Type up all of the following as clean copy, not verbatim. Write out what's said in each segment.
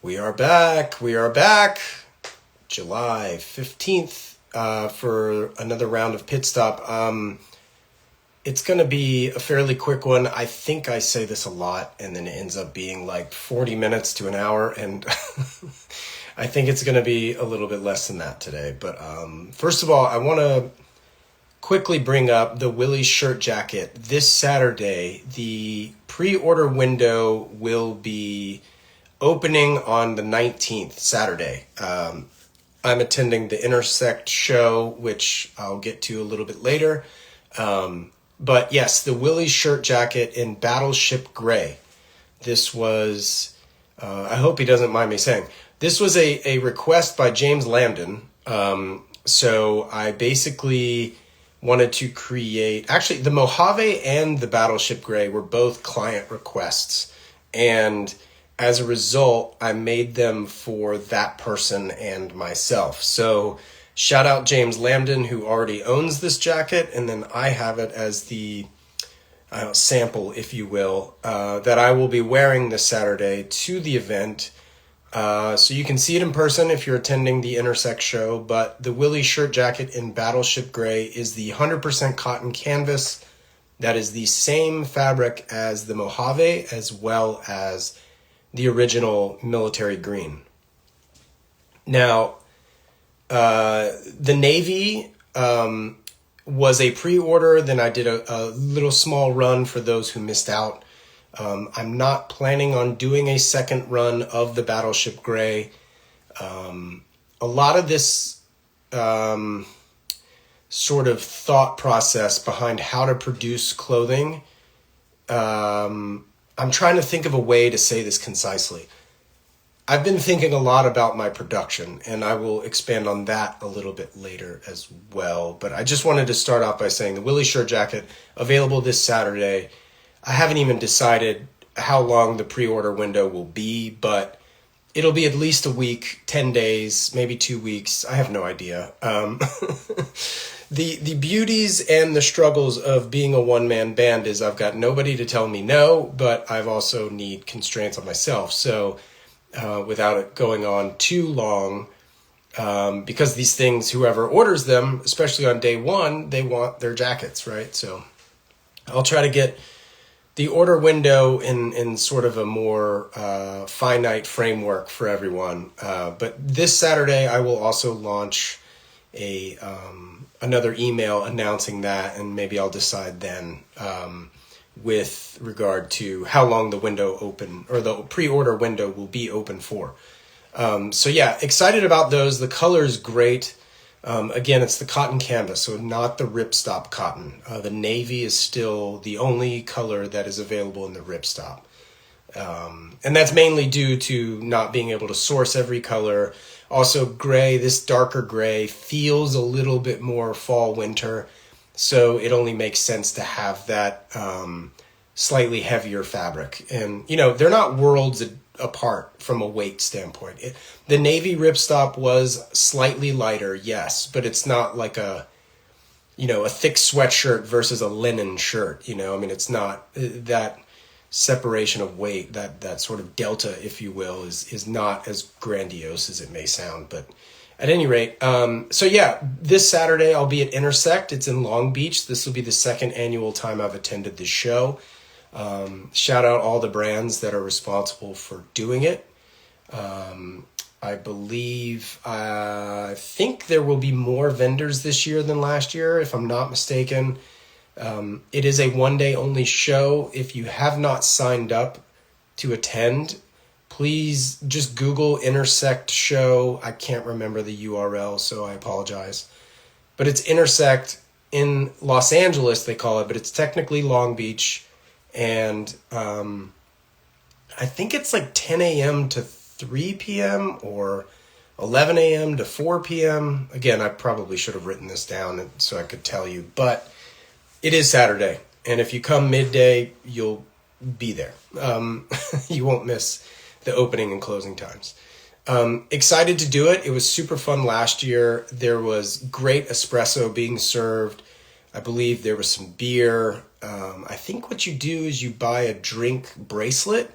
We are back. We are back. July 15th for another round of Pit Stop. It's going to be a fairly quick one. I think I say this a lot, and then it ends up being like 40 minutes to an hour, and I think it's going to be a little bit less than that today. But first of all, I want to quickly bring up the Willys shirt jacket. This Saturday, the pre-order window will be opening on the 19th, Saturday. I'm attending the Intersect show, which I'll get to a little bit later. But yes, the Willys shirt jacket in Battleship Gray. This was, I hope he doesn't mind me saying, this was a request by James Lambden. So I basically wanted to create, actually the Mojave and the Battleship Gray were both client requests. And as a result, I made them for that person and myself. So shout out James Lambden, who already owns this jacket, and then I have it as the sample, if you will, that I will be wearing this Saturday to the event. So you can see it in person if you're attending the Intersect show, but the Willys shirt jacket in Battleship Gray is the 100% cotton canvas. That is the same fabric as the Mojave, as well as the original military green. Now, the navy was a pre-order. Then I did a little small run for those who missed out. I'm not planning on doing a second run of the Battleship Gray. A lot of this sort of thought process behind how to produce clothing, I'm trying to think of a way to say this concisely. I've been thinking a lot about my production, and I will expand on that a little bit later as well. But I just wanted to start off by saying the Willys shirt jacket, available this Saturday. I haven't even decided how long the pre-order window will be, but it'll be at least a week, 10 days, maybe 2 weeks. I have no idea. The beauties and the struggles of being a one-man band is I've got nobody to tell me no, but I've also need constraints on myself. So without it going on too long, because these things, whoever orders them, especially on day one, they want their jackets, right? So I'll try to get the order window in sort of a more finite framework for everyone. But this Saturday, I will also launch another email announcing that, and maybe I'll decide then with regard to how long the window open, or the pre-order window will be open for. So yeah, excited about those. The color is great. Again, it's the cotton canvas, so not the ripstop cotton. The navy is still the only color that is available in the ripstop. And that's mainly due to not being able to source every color. Also, gray, this darker gray, feels a little bit more fall winter, so it only makes sense to have that slightly heavier fabric. And, you know, they're not worlds apart from a weight standpoint. The navy ripstop was slightly lighter, yes, but it's not like a thick sweatshirt versus a linen shirt. I mean, it's not that separation of weight, that sort of delta, if you will, is not as grandiose as it may sound. But at any rate, so yeah, this Saturday I'll be at Intersect. It's in Long Beach. This will be the second annual time I've attended this show. Shout out all the brands that are responsible for doing it. I think there will be more vendors this year than last year, if I'm not mistaken. It is a one-day only show. If you have not signed up to attend, please just Google Intersect show. I can't remember the URL, so I apologize. But it's Intersect in Los Angeles, they call it, but it's technically Long Beach. And I think it's like 10 a.m. to 3 p.m. or 11 a.m. to 4 p.m. Again, I probably should have written this down so I could tell you, but it is Saturday, and if you come midday, you'll be there. You won't miss the opening and closing times. Excited to do it. It was super fun last year. There was great espresso being served. I believe there was some beer. I think what you do is you buy a drink bracelet,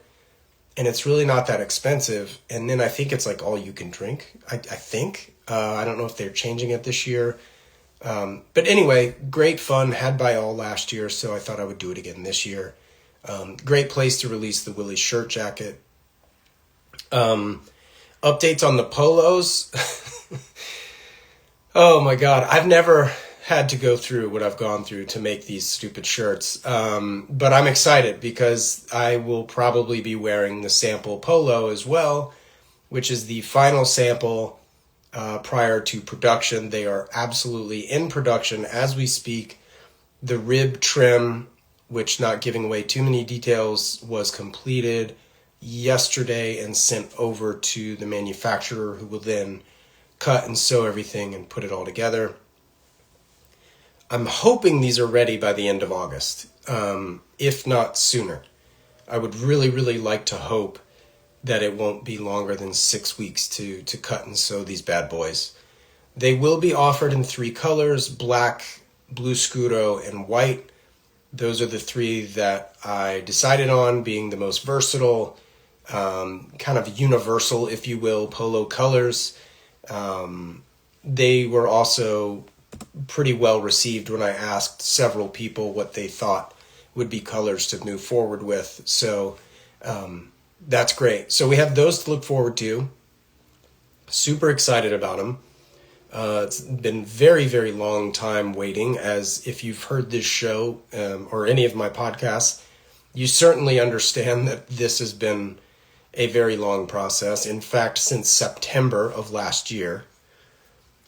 and it's really not that expensive. And then I think it's like all you can drink. I think. I don't know if they're changing it this year. But anyway, great fun. Had by all last year, so I thought I would do it again this year. Great place to release the Willys shirt jacket. Updates on the polos. Oh my God. I've never had to go through what I've gone through to make these stupid shirts. But I'm excited because I will probably be wearing the sample polo as well, which is the final sample prior to production. They are absolutely in production as we speak. The rib trim, which, not giving away too many details, was completed yesterday and sent over to the manufacturer, who will then cut and sew everything and put it all together. I'm hoping these are ready by the end of August, if not sooner. I would really, really like to hope that it won't be longer than 6 weeks to cut and sew these bad boys. They will be offered in 3 colors: black, blue scuro, and white. Those are the 3 that I decided on being the most versatile, kind of universal, if you will, polo colors. They were also pretty well received when I asked several people what they thought would be colors to move forward with. So that's great. So we have those to look forward to. Super excited about them. It's been very, very long time waiting, as if you've heard this show or any of my podcasts, you certainly understand that this has been a very long process. In fact, since September of last year.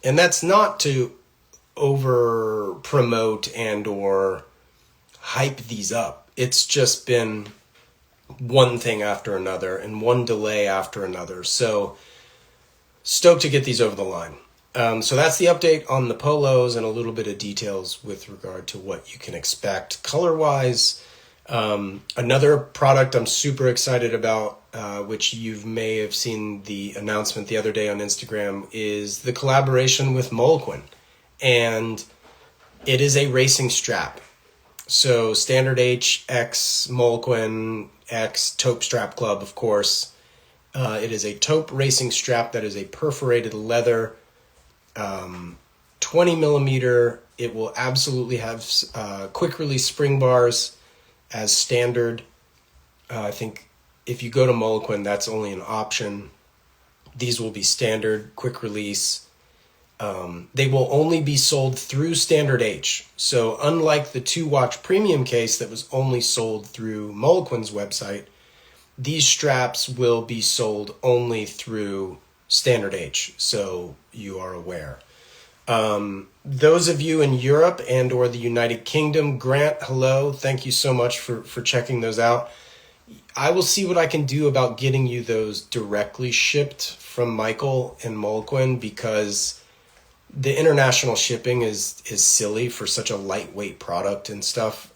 And that's not to over promote and or hype these up. It's just been one thing after another and one delay after another. So stoked to get these over the line. So that's the update on the polos and a little bit of details with regard to what you can expect color-wise. Another product I'm super excited about, which you may have seen the announcement the other day on Instagram, is the collaboration with Moleskine. And it is a racing strap. So standard H, X, Moleskine, X, taupe strap club, of course. It is a taupe racing strap that is a perforated leather, 20 millimeter. It will absolutely have quick release spring bars as standard. I think if you go to Moleskine, that's only an option. These will be standard, quick release. They will only be sold through standard H. So unlike the 2-watch premium case that was only sold through Moleskine's website, these straps will be sold only through standard H. So you are aware. Those of you in Europe and or the United Kingdom, Grant, hello. Thank you so much for checking those out. I will see what I can do about getting you those directly shipped from Michael and Moleskine, because the international shipping is silly for such a lightweight product and stuff.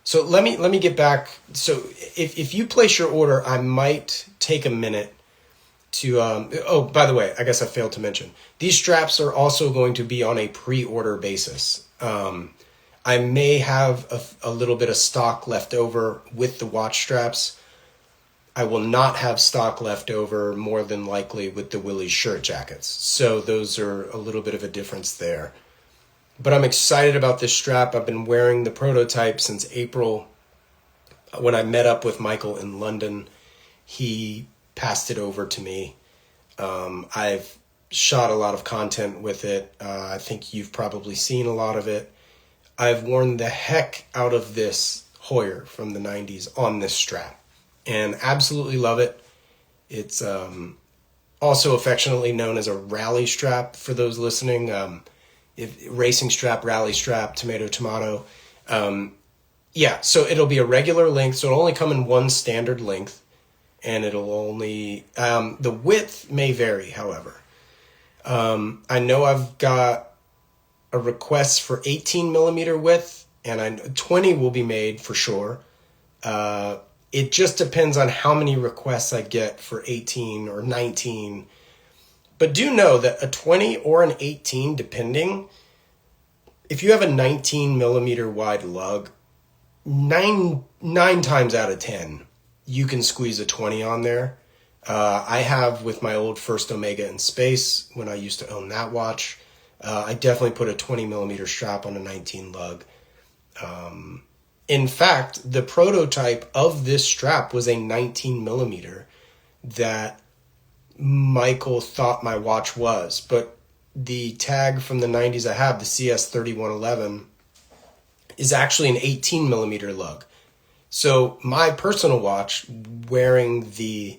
So let me get back. So if you place your order, I might take a minute to, oh, by the way, I guess I failed to mention, these straps are also going to be on a pre-order basis. I may have a little bit of stock left over with the watch straps. I will not have stock left over, more than likely, with the Willys shirt jackets. So those are a little bit of a difference there. But I'm excited about this strap. I've been wearing the prototype since April. When I met up with Michael in London, he passed it over to me. I've shot a lot of content with it. I think you've probably seen a lot of it. I've worn the heck out of this Hoyer from the 90s on this strap and absolutely love it. It's also affectionately known as a rally strap for those listening. Racing strap, rally strap, tomato. Yeah, so it'll be a regular length, so it'll only come in one standard length, and it'll only, the width may vary, however. I know I've got a request for 18 millimeter width, and 20 will be made for sure. It just depends on how many requests I get for 18 or 19. But do know that a 20 or an 18, depending, if you have a 19 millimeter wide lug, nine times out of 10, you can squeeze a 20 on there. I have with my old First Omega in Space when I used to own that watch. I definitely put a 20 millimeter strap on a 19 lug. In fact, the prototype of this strap was a 19 millimeter that Michael thought my watch was, but the tag from the 90s I have, the CS3111, is actually an 18 millimeter lug. So my personal watch wearing the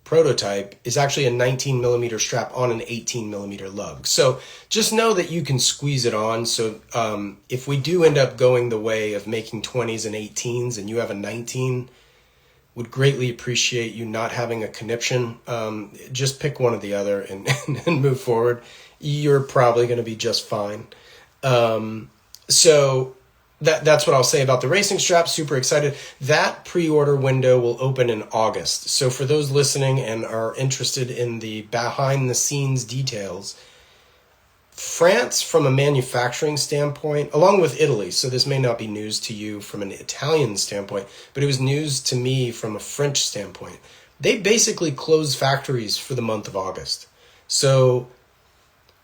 prototype is actually a 19 millimeter strap on an 18 millimeter lug. So just know that you can squeeze it on. So if we do end up going the way of making 20s and 18s and you have a 19, would greatly appreciate you not having a conniption. Just pick one or the other and move forward. You're probably going to be just fine. So that's what I'll say about the racing strap. Super excited. That pre-order window will open in August. So for those listening and are interested in the behind the scenes details, France, from a manufacturing standpoint, along with Italy, so this may not be news to you from an Italian standpoint, but it was news to me from a French standpoint. They basically closed factories for the month of August. So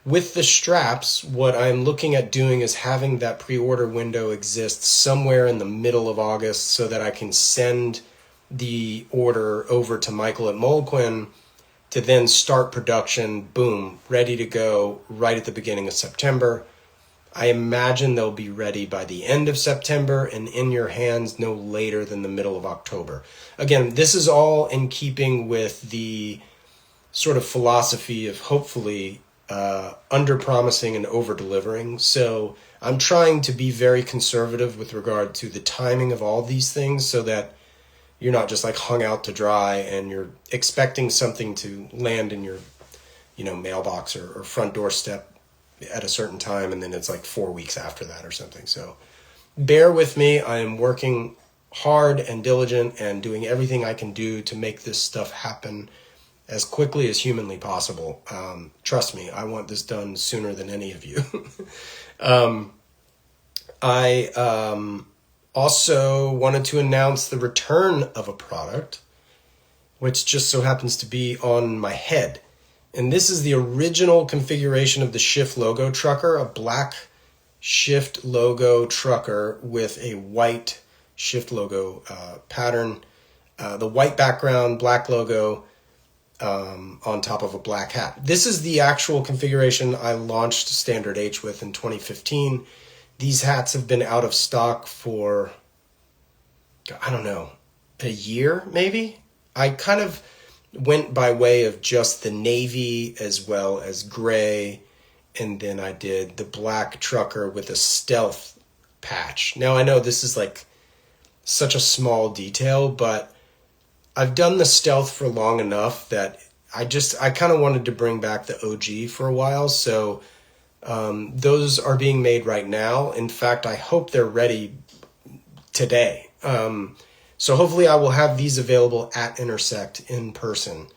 with the straps, what I'm looking at doing is having that pre-order window exist somewhere in the middle of August so that I can send the order over to Michael at Molquin to then start production, boom, ready to go right at the beginning of September. I imagine they'll be ready by the end of September and in your hands no later than the middle of October. Again, this is all in keeping with the sort of philosophy of hopefully under-promising and over-delivering. So I'm trying to be very conservative with regard to the timing of all these things so that you're not just like hung out to dry and you're expecting something to land in your, mailbox or front doorstep at a certain time, and then it's like 4 weeks after that or something. So bear with me. I am working hard and diligent and doing everything I can do to make this stuff happen as quickly as humanly possible. Trust me, I want this done sooner than any of you. I also wanted to announce the return of a product, which just so happens to be on my head. And this is the original configuration of the Shift logo trucker, a black Shift logo trucker with a white Shift logo pattern. The white background, black logo on top of a black hat. This is the actual configuration I launched Standard H with in 2015. These hats have been out of stock for, I don't know, a year maybe? I kind of went by way of just the navy as well as gray, and then I did the black trucker with a stealth patch. Now I know this is like such a small detail, but I've done the stealth for long enough that I kind of wanted to bring back the OG for a while. So those are being made right now. In fact, I hope they're ready today. So hopefully I will have these available at Intersect in person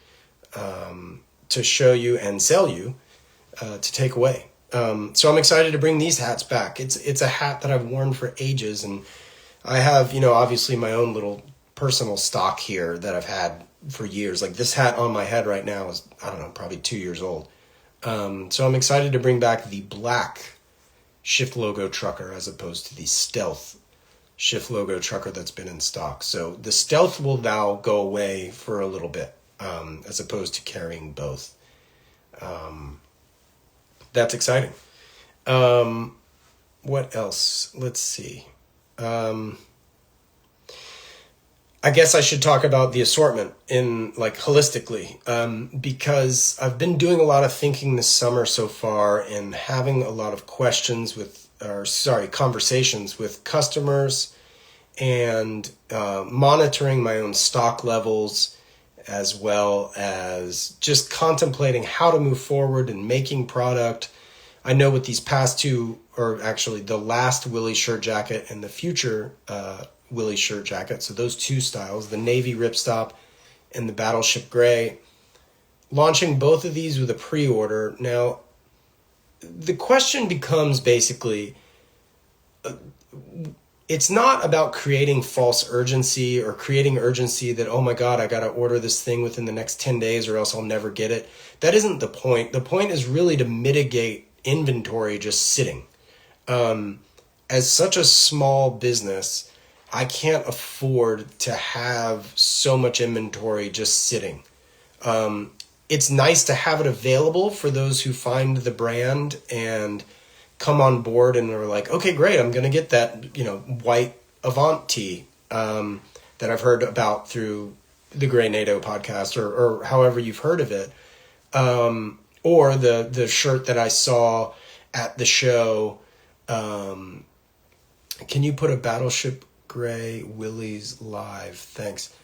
to show you and sell you to take away. So I'm excited to bring these hats back. It's a hat that I've worn for ages, and I have, obviously my own little personal stock here that I've had for years. Like this hat on my head right now is, I don't know, probably 2 years old. So I'm excited to bring back the black Shift logo trucker as opposed to the stealth Shift logo trucker that's been in stock. So the stealth will now go away for a little bit, as opposed to carrying both. That's exciting. What else? Let's see. I guess I should talk about the assortment in holistically, because I've been doing a lot of thinking this summer so far and having a lot of conversations with customers and monitoring my own stock levels, as well as just contemplating how to move forward and making product. I know with these past two, or actually the last Willie shirt jacket and the future Willie shirt jacket, so those two styles, the navy ripstop and the battleship gray, launching both of these with a pre-order. Now, the question becomes basically, it's not about creating false urgency or creating urgency that, oh my God, I got to order this thing within the next 10 days or else I'll never get it. That isn't the point. The point is really to mitigate inventory just sitting. As such a small business, I can't afford to have so much inventory just sitting. It's nice to have it available for those who find the brand and come on board and are like, okay, great, I'm going to get that, white Avant tee that I've heard about through the Grey NATO podcast or however you've heard of it. Or the shirt that I saw at the show. Can you put a Battleship Gray Willys live? Thanks.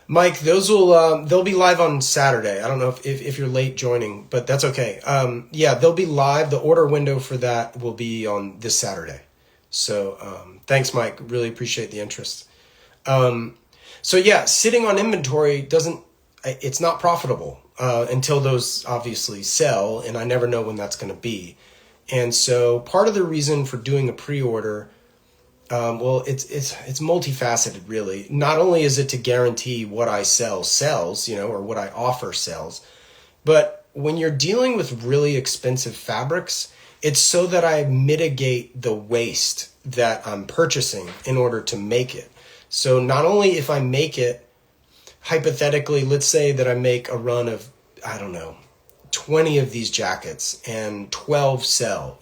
Mike, those will they'll be live on Saturday. I don't know if you're late joining, but that's okay. They'll be live. The order window for that will be on this Saturday. So thanks, Mike. Really appreciate the interest. Sitting on inventory it's not profitable until those obviously sell, and I never know when that's going to be. And so part of the reason for doing a pre-order, it's multifaceted, really. Not only is it to guarantee what I sell sells, or what I offer sells, but when you're dealing with really expensive fabrics, it's so that I mitigate the waste that I'm purchasing in order to make it. So not only if I make it, hypothetically, let's say that I make a run of, 20 of these jackets and 12 sell.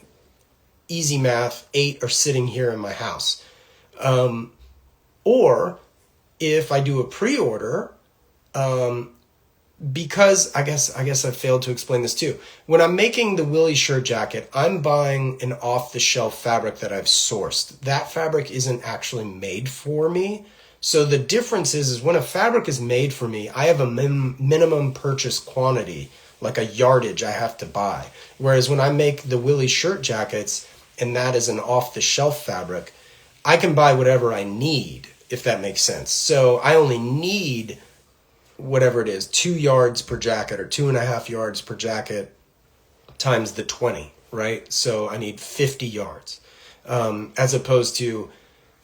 Easy math, 8 are sitting here in my house. Or if I do a pre-order, because I guess I failed to explain this too. When I'm making the Willie shirt jacket, I'm buying an off-the-shelf fabric that I've sourced. That fabric isn't actually made for me. So the difference is when a fabric is made for me, I have a minimum purchase quantity, like a yardage I have to buy. Whereas when I make the Willie shirt jackets, and that is an off-the-shelf fabric, I can buy whatever I need, if that makes sense. So I only need whatever it is, 2 yards per jacket or 2.5 yards per jacket times the 20, right? So I need 50 yards, as opposed to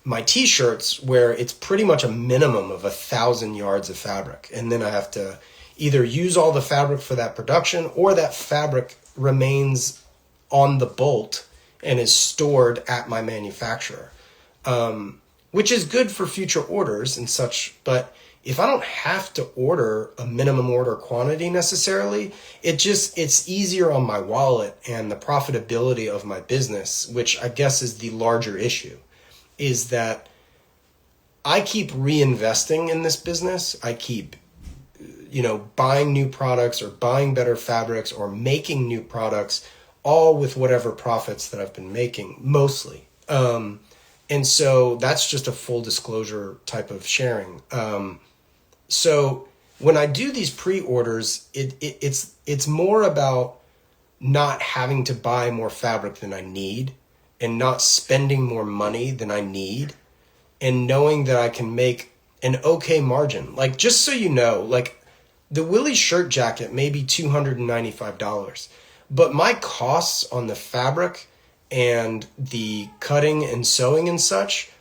my t-shirts where it's pretty much a minimum of 1,000 yards of fabric. And then I have to either use all the fabric for that production or that fabric remains on the bolt and is stored at my manufacturer, which is good for future orders and such. But if I don't have to order a minimum order quantity necessarily, it's easier on my wallet and the profitability of my business, which I guess is the larger issue, is that I keep reinvesting in this business. I keep, buying new products or buying better fabrics or making new products, all with whatever profits that I've been making, mostly. And so that's just a full disclosure type of sharing. So when I do these pre-orders, it's more about not having to buy more fabric than I need and not spending more money than I need, and knowing that I can make an okay margin. Like, just so you know, like the Willie shirt jacket may be $295, but my costs on the fabric and the cutting and sewing and such,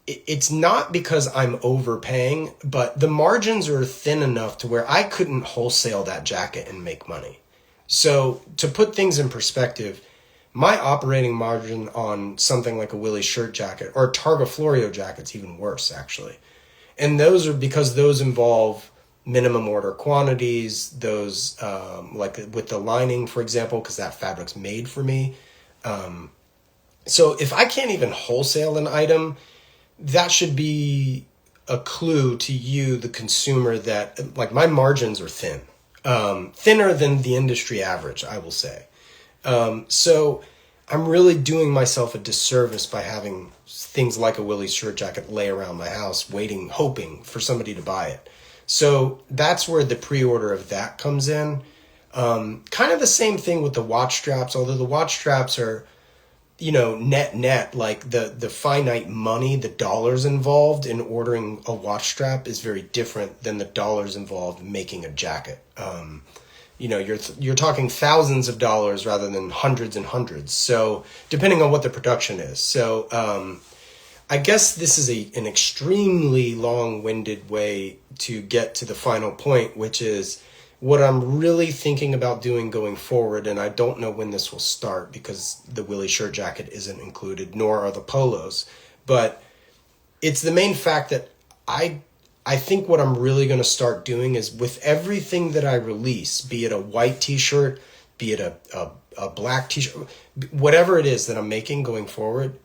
it's not because I'm overpaying, but the margins are thin enough to where I couldn't wholesale that jacket and make money. So to put things in perspective, my operating margin on something like a Willie shirt jacket or a Targa Florio jacket's even worse, actually. And those are because those involve minimum order quantities, those like with the lining, for example, because that fabric's made for me. So if I can't even wholesale an item, that should be a clue to you, the consumer, that like my margins are thin, thinner than the industry average, I will say. So I'm really doing myself a disservice by having things like a Willie shirt jacket lay around my house, waiting, hoping for somebody to buy it. So that's where the pre-order of that comes in. Kind of the same thing with the watch straps, although the watch straps are, net, like the finite money, the dollars involved in ordering a watch strap is very different than the dollars involved in making a jacket. You're talking thousands of dollars rather than hundreds and hundreds. So depending on what the production is. So, I guess this is an extremely long-winded way to get to the final point, which is what I'm really thinking about doing going forward. And I don't know when this will start because the Willie shirt jacket isn't included, nor are the polos. But it's the main fact that I think what I'm really going to start doing is with everything that I release, be it a white t-shirt, be it a black t-shirt, whatever it is that I'm making going forward,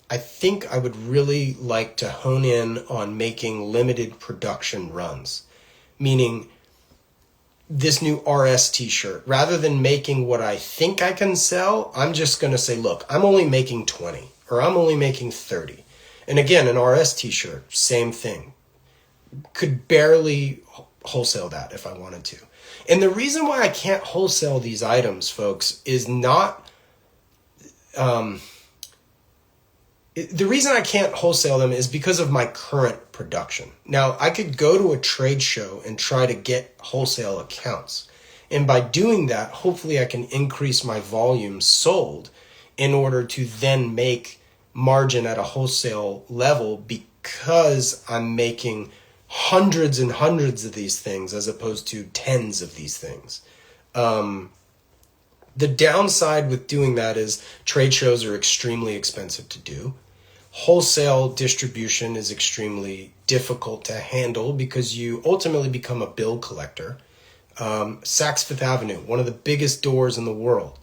I think I would really like to hone in on making limited production runs. Meaning this new RS t-shirt, rather than making what I think I can sell, I'm just going to say, look, I'm only making 20 or I'm only making 30. And again, an RS t-shirt, same thing. Could barely wholesale that if I wanted to. And the reason why I can't wholesale these items, folks, is not... the reason I can't wholesale them is because of my current production. Now, I could go to a trade show and try to get wholesale accounts. And by doing that, hopefully I can increase my volume sold in order to then make margin at a wholesale level because I'm making hundreds and hundreds of these things as opposed to tens of these things. The downside with doing that is trade shows are extremely expensive to do. Wholesale distribution is extremely difficult to handle because you ultimately become a bill collector. Saks Fifth Avenue, one of the biggest doors in the world,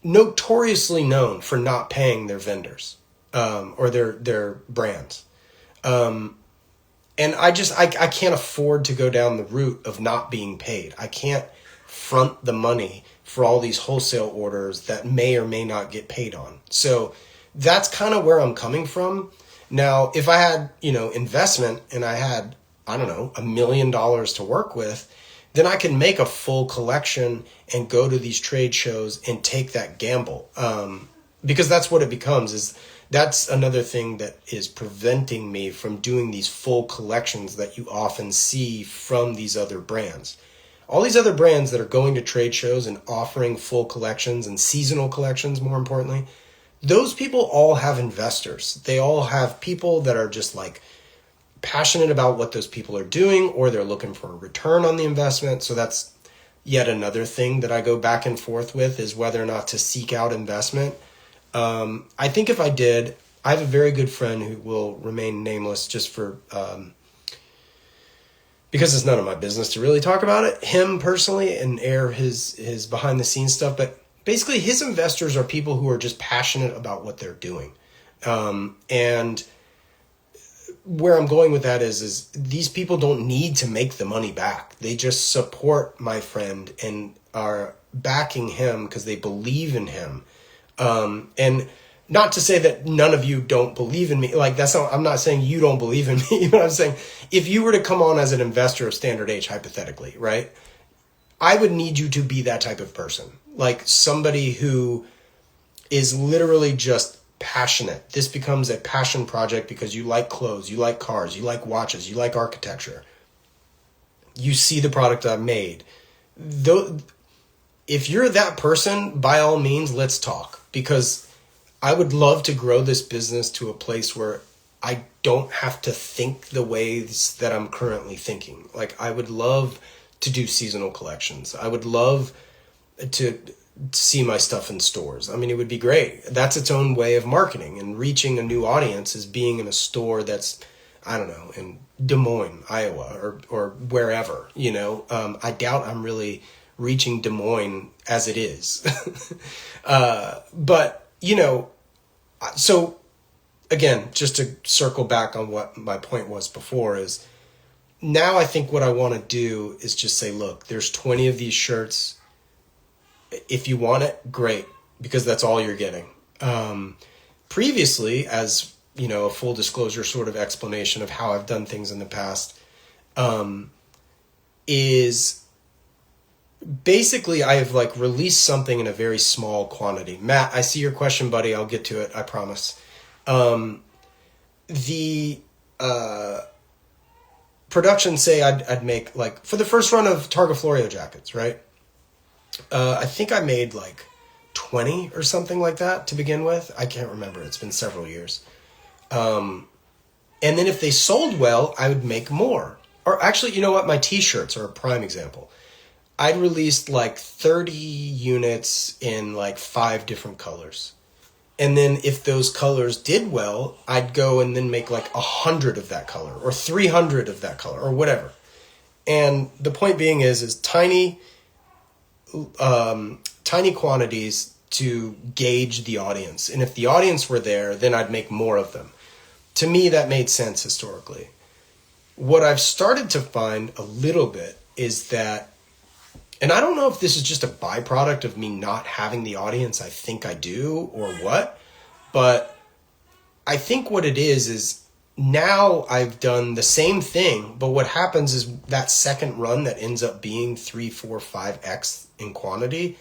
notoriously known for not paying their vendors or their brands. And I can't afford to go down the route of not being paid. I can't front the money for all these wholesale orders that may or may not get paid on. So that's kind of where I'm coming from. Now, if I had, investment and I had, $1 million to work with, then I can make a full collection and go to these trade shows and take that gamble. Because that's what it becomes, that's another thing that is preventing me from doing these full collections that you often see from these other brands. All these other brands that are going to trade shows and offering full collections and seasonal collections, more importantly, those people all have investors. They all have people that are just passionate about what those people are doing, or they're looking for a return on the investment. So that's yet another thing that I go back and forth with, is whether or not to seek out investment. I think if I did, I have a very good friend who will remain nameless just for, because it's none of my business to really talk about it, him personally, and air his behind the scenes stuff. But basically his investors are people who are just passionate about what they're doing. And where I'm going with that is these people don't need to make the money back. They just support my friend and are backing him because they believe in him. And not to say that none of you don't believe in me. I'm not saying you don't believe in me, but I'm saying if you were to come on as an investor of Standard H, hypothetically, right? I would need you to be that type of person. Like somebody who is literally just passionate. This becomes a passion project because you like clothes, you like cars, you like watches, you like architecture. You see the product I've made. Though, if you're that person, by all means, let's talk. Because I would love to grow this business to a place where I don't have to think the ways that I'm currently thinking. I would love to do seasonal collections. I would love to see my stuff in stores. I mean, it would be great. That's its own way of marketing and reaching a new audience, is being in a store that's, in Des Moines, Iowa, or wherever, I doubt I'm really reaching Des Moines as it is. But, so again, just to circle back on what my point was before, is now I think what I want to do is just say, look, there's 20 of these shirts. If you want it, great, because that's all you're getting. Previously, as a full disclosure sort of explanation of how I've done things in the past, is basically I have released something in a very small quantity. Matt, I see your question, buddy. I'll get to it. I promise. The production, say I'd make for the first run of Targa Florio jackets, right? I think I made 20 or something like that to begin with. I can't remember. It's been several years. And then if they sold well, I would make more. Or actually, you know what? My t-shirts are a prime example. I'd released like 30 units in like 5 different colors. And then if those colors did well, I'd go and then make like 100 of that color or 300 of that color or whatever. And the point being is tiny quantities to gauge the audience. And if the audience were there, then I'd make more of them. To me, that made sense historically. What I've started to find a little bit is that, and I don't know if this is just a byproduct of me not having the audience I think I do or what, but I think what it is now I've done the same thing, but what happens is that second run that ends up being 3, 4, 5x in quantity,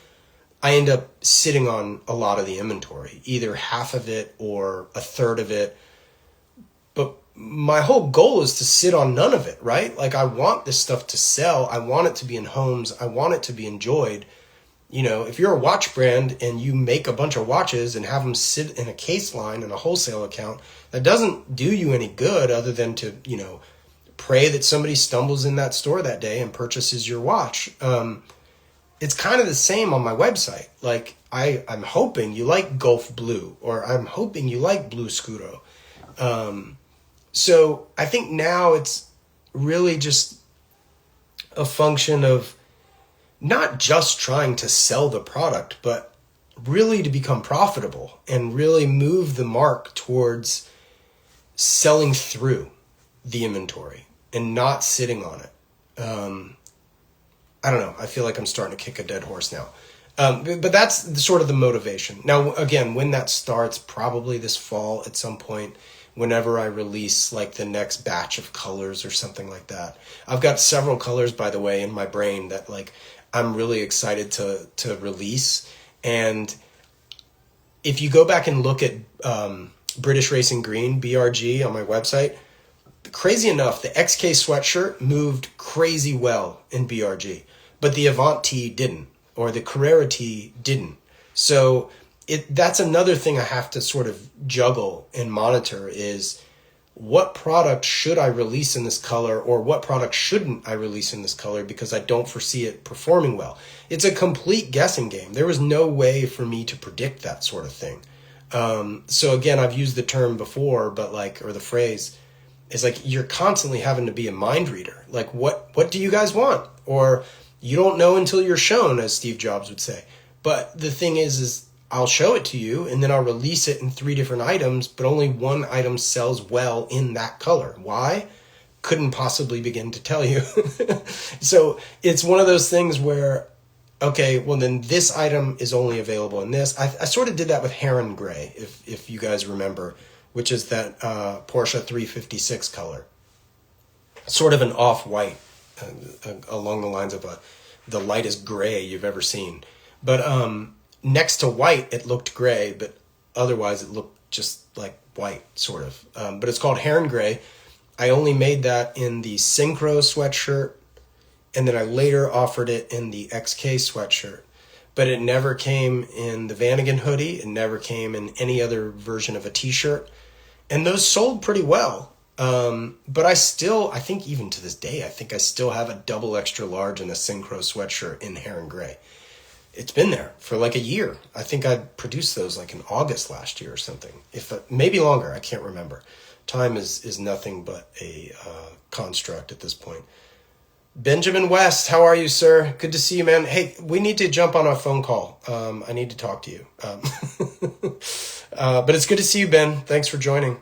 I end up sitting on a lot of the inventory, either half of it or a third of it. But my whole goal is to sit on none of it, right? Like I want this stuff to sell. I want it to be in homes. I want it to be enjoyed. You know, if you're a watch brand and you make a bunch of watches and have them sit in a case line in a wholesale account, that doesn't do you any good other than to, you know, pray that somebody stumbles in that store that day and purchases your watch. It's kind of the same on my website. Like I'm hoping you like Gulf Blue, or I'm hoping you like Blue Scuro. So I think now it's really just a function of not just trying to sell the product, but really to become profitable and really move the mark towards selling through the inventory and not sitting on it. I don't know. I feel like I'm starting to kick a dead horse now. But that's sort of the motivation. Now, again, when that starts, probably this fall at some point, whenever I release like the next batch of colors or something like that. I've got several colors, by the way, in my brain that like I'm really excited to release. And if you go back and look at British Racing Green, BRG, on my website, crazy enough, the XK sweatshirt moved crazy well in BRG, but the Avant tee didn't, or the Carrera tee didn't. So that's another thing I have to sort of juggle and monitor is what product should I release in this color, or what product shouldn't I release in this color because I don't foresee it performing well. It's a complete guessing game. There was no way for me to predict that sort of thing. So again, I've used the term before, but like, or the phrase is like, you're constantly having to be a mind reader. Like what do you guys want? Or you don't know until you're shown, as Steve Jobs would say. But the thing is I'll show it to you and then I'll release it in 3 different items, but only one item sells well in that color. Why? Couldn't possibly begin to tell you. So it's one of those things where, okay, well then this item is only available in this. I sort of did that with Heron Gray, if you guys remember, which is that Porsche 356 color. Sort of an off-white, along the lines of the lightest gray you've ever seen. But next to white, it looked gray, but otherwise it looked just like white, sort of. But it's called Heron Gray. I only made that in the Synchro sweatshirt, and then I later offered it in the XK sweatshirt. But it never came in the Vanagon hoodie. It never came in any other version of a t-shirt. And those sold pretty well. But I think even to this day, I think I still have a double extra large and a Synchro sweatshirt in Heron Gray. It's been there for like a year. I think I produced those like in August last year or something. Maybe longer, I can't remember. Time is nothing but a construct at this point. Benjamin West, how are you, sir? Good to see you, man. Hey, we need to jump on a phone call. I need to talk to you. But it's good to see you, Ben. Thanks for joining.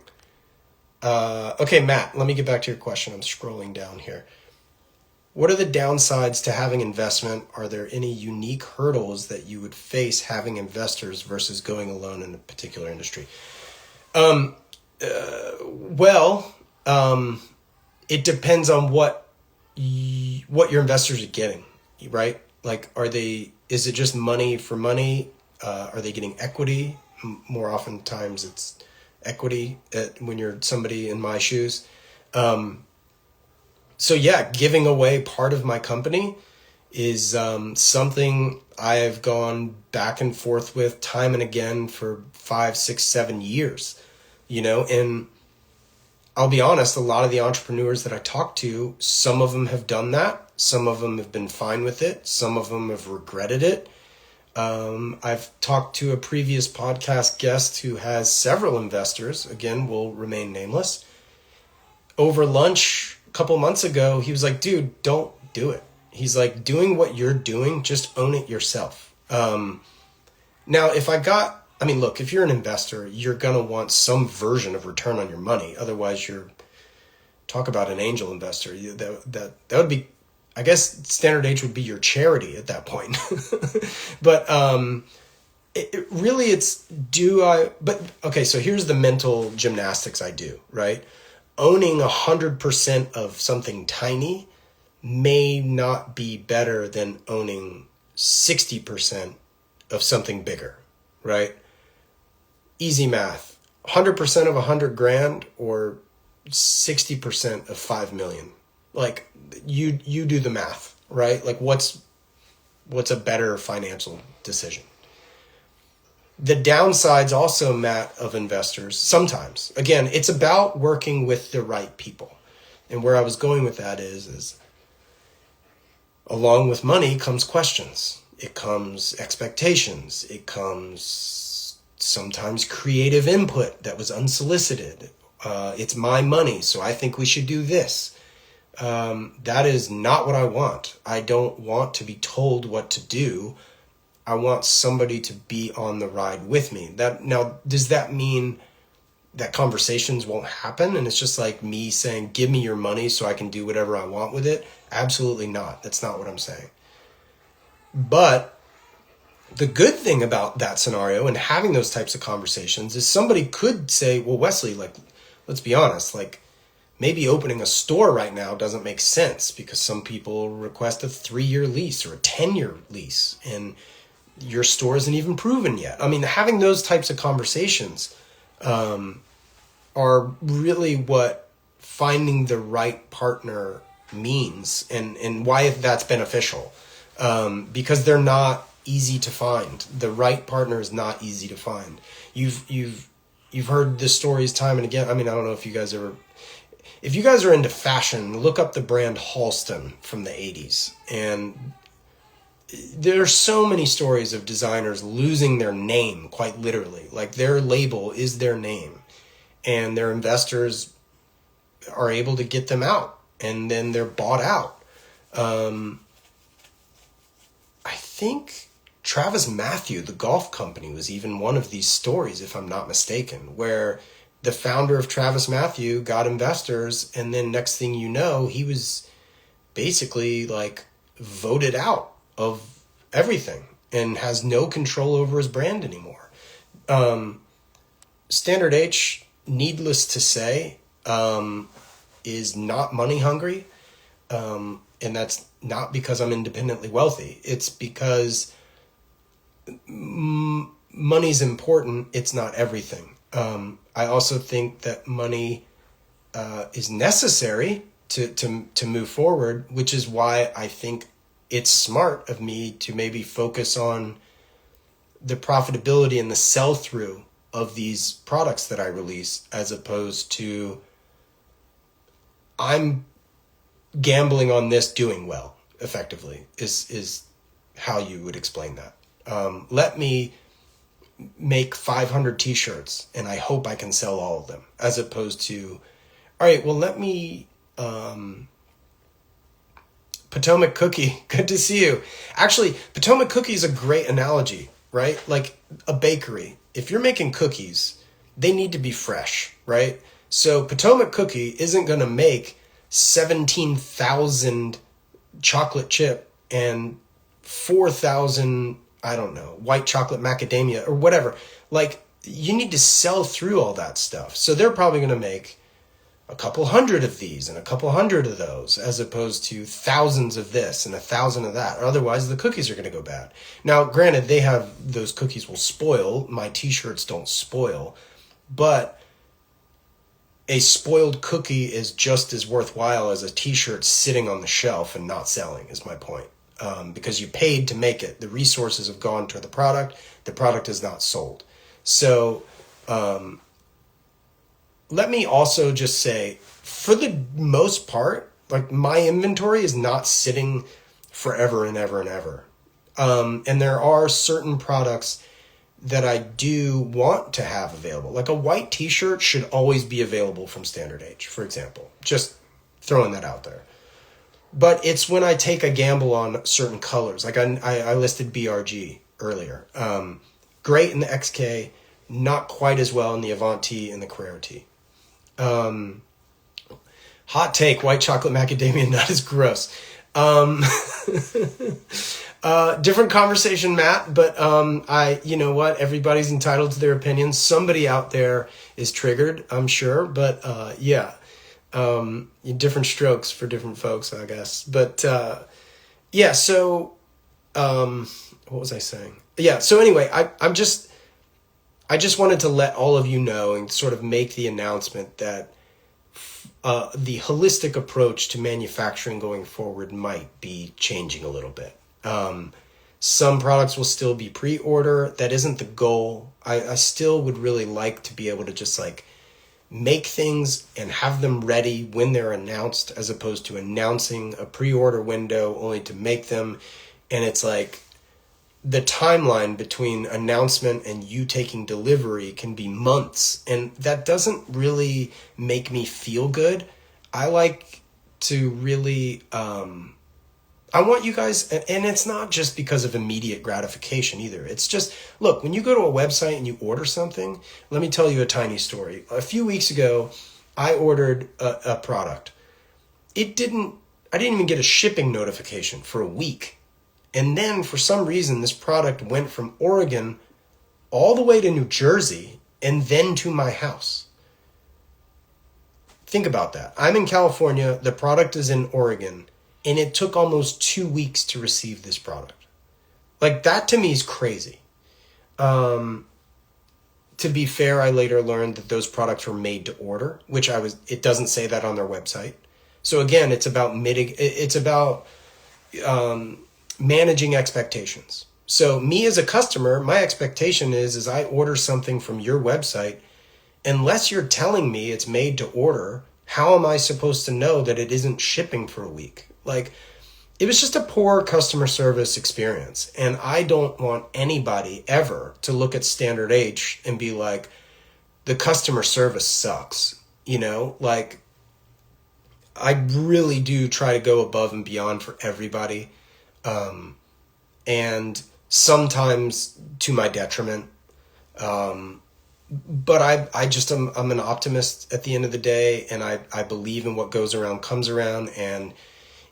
Okay, Matt, let me get back to your question. I'm scrolling down here. What are the downsides to having investment? Are there any unique hurdles that you would face having investors versus going alone in a particular industry? It depends on what your investors are getting, right? Like, is it just money for money? Are they getting equity? More oftentimes it's equity when you're somebody in my shoes. So yeah, giving away part of my company is something I've gone back and forth with time and again for 5, 6, 7 years, and I'll be honest, a lot of the entrepreneurs that I talk to, some of them have done that. Some of them have been fine with it. Some of them have regretted it. I've talked to a previous podcast guest who has several investors, again, will remain nameless. Over lunch a couple months ago, he was like, dude, don't do it. He's like, doing what you're doing, just own it yourself. Now, look, if you're an investor, you're going to want some version of return on your money. Otherwise, talk about an angel investor. That would be, I guess Standard H would be your charity at that point. But okay, so here's the mental gymnastics I do, right? Owning 100% of something tiny may not be better than owning 60% of something bigger, right? Easy math. 100% of 100 grand or 60% of 5 million. Like you do the math, right? Like what's a better financial decision? The downsides also, Matt, of investors, sometimes, again, it's about working with the right people. And where I was going with that is along with money comes questions. It comes expectations. It comes sometimes creative input that was unsolicited. It's my money, so I think we should do this. That is not what I want. I don't want to be told what to do. I want somebody to be on the ride with me. Now, does that mean that conversations won't happen and it's just like me saying, give me your money so I can do whatever I want with it? Absolutely not. That's not what I'm saying. But the good thing about that scenario and having those types of conversations is somebody could say, well, Wesley, like, let's be honest, like maybe opening a store right now doesn't make sense because some people request a 3-year lease or a 10-year lease and your store isn't even proven yet. I mean, having those types of conversations are really what finding the right partner means and why that's beneficial. Because they're not easy to find. The right partner is not easy to find. You've heard this stories time and again. I mean, I don't know if you guys are into fashion, look up the brand Halston from the 80s. And there are so many stories of designers losing their name, quite literally. Like their label is their name. And their investors are able to get them out. And then they're bought out. I think TravisMathew, the golf company, was even one of these stories, if I'm not mistaken, where the founder of TravisMathew got investors, and then next thing you know, he was basically like voted out of everything and has no control over his brand anymore. Standard H, needless to say, is not money hungry. And that's not because I'm independently wealthy. It's because money's important. It's not everything. I also think that money is necessary to move forward, which is why I think it's smart of me to maybe focus on the profitability and the sell-through of these products that I release, as opposed to I'm gambling on this doing well, effectively, is how you would explain that. Let me make 500 t-shirts and I hope I can sell all of them, as opposed to, all right, well, let me, Potomac Cookie, good to see you. Actually, Potomac Cookie is a great analogy, right? Like a bakery. If you're making cookies, they need to be fresh, right? So Potomac Cookie isn't going to make 17,000 chocolate chip and 4,000, I don't know, white chocolate macadamia or whatever. Like, you need to sell through all that stuff. So they're probably going to make a couple hundred of these and a couple hundred of those, as opposed to thousands of this and 1,000 of that. Or otherwise, the cookies are going to go bad. Now, granted, those cookies will spoil. My t-shirts don't spoil. But a spoiled cookie is just as worthwhile as a t-shirt sitting on the shelf and not selling, is my point. Because you paid to make it. The resources have gone to the product. The product is not sold. So let me also just say, for the most part, like my inventory is not sitting forever and ever and ever. And there are certain products that I do want to have available. Like a white t-shirt should always be available from Standard H, for example. Just throwing that out there. But it's when I take a gamble on certain colors. Like I listed BRG earlier. Great in the XK, not quite as well in the Avant T and the Carrera T. Hot take, white chocolate macadamia nut is gross. Different conversation, Matt, but you know what? Everybody's entitled to their opinions. Somebody out there is triggered, I'm sure, but yeah. Different strokes for different folks, I guess. But yeah, so what was I saying? Yeah, so anyway, I just wanted to let all of you know and sort of make the announcement that the holistic approach to manufacturing going forward might be changing a little bit. Some products will still be pre-order. That isn't the goal. I still would really like to be able to just like make things and have them ready when they're announced, as opposed to announcing a pre-order window only to make them. And it's like the timeline between announcement and you taking delivery can be months. And that doesn't really make me feel good. I like to really, I want you guys, and it's not just because of immediate gratification either. It's just, look, when you go to a website and you order something, let me tell you a tiny story. A few weeks ago, I ordered a product. I didn't even get a shipping notification for a week. And then for some reason, this product went from Oregon all the way to New Jersey and then to my house. Think about that. I'm in California. The product is in Oregon. And it took almost 2 weeks to receive this product. Like, that to me is crazy. To be fair, I later learned that those products were made to order, which it doesn't say that on their website. So again, it's about managing expectations. So me as a customer, my expectation is I order something from your website, unless you're telling me it's made to order, how am I supposed to know that it isn't shipping for a week? Like, it was just a poor customer service experience. And I don't want anybody ever to look at Standard H and be like, the customer service sucks. You know, like, I really do try to go above and beyond for everybody. And sometimes to my detriment. But I'm an optimist at the end of the day, and I believe in what goes around comes around. And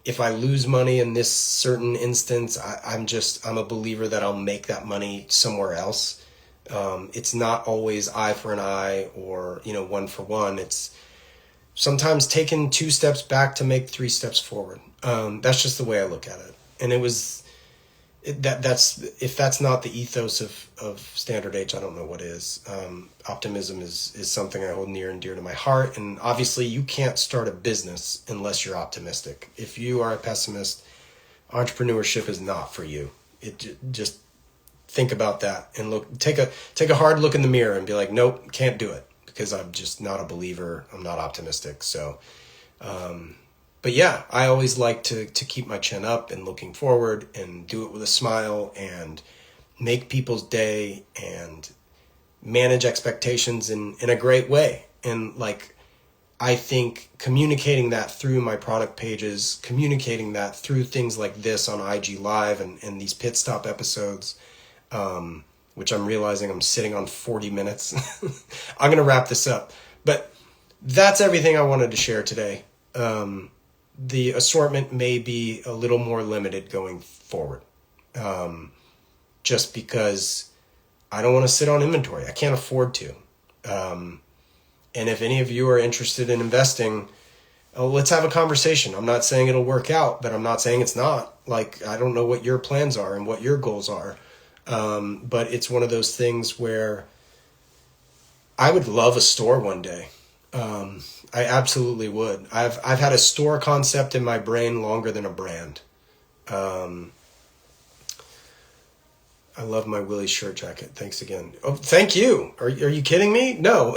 if I lose money in this certain instance, I'm a believer that I'll make that money somewhere else. It's not always eye for an eye or, one for one. It's sometimes taking 2 steps back to make 3 steps forward. That's just the way I look at it. And if that's not the ethos of Standard H, I don't know what is. Optimism is something I hold near and dear to my heart. And obviously you can't start a business unless you're optimistic. If you are a pessimist, entrepreneurship is not for you. Just think about that and take a hard look in the mirror and be like, nope, can't do it, because I'm just not a believer. I'm not optimistic. So, but yeah, I always like to keep my chin up and looking forward and do it with a smile and make people's day and manage expectations in a great way. And like, I think communicating that through my product pages, communicating that through things like this on IG Live and these pit stop episodes, which I'm realizing I'm sitting on 40 minutes. I'm going to wrap this up, but that's everything I wanted to share today. The assortment may be a little more limited going forward, just because I don't want to sit on inventory. I can't afford to. And if any of you are interested in investing, let's have a conversation. I'm not saying it'll work out, but I'm not saying it's not. Like, I don't know what your plans are and what your goals are. But it's one of those things where I would love a store one day. I absolutely would. I've had a store concept in my brain longer than a brand. I love my Willie shirt jacket. Thanks again. Oh, thank you. Are you kidding me? No.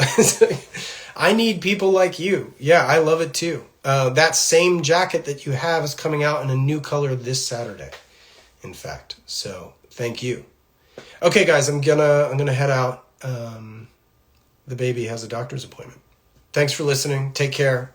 I need people like you. Yeah, I love it too. That same jacket that you have is coming out in a new color this Saturday, in fact. So thank you. Okay, guys, I'm gonna head out. The baby has a doctor's appointment. Thanks for listening. Take care.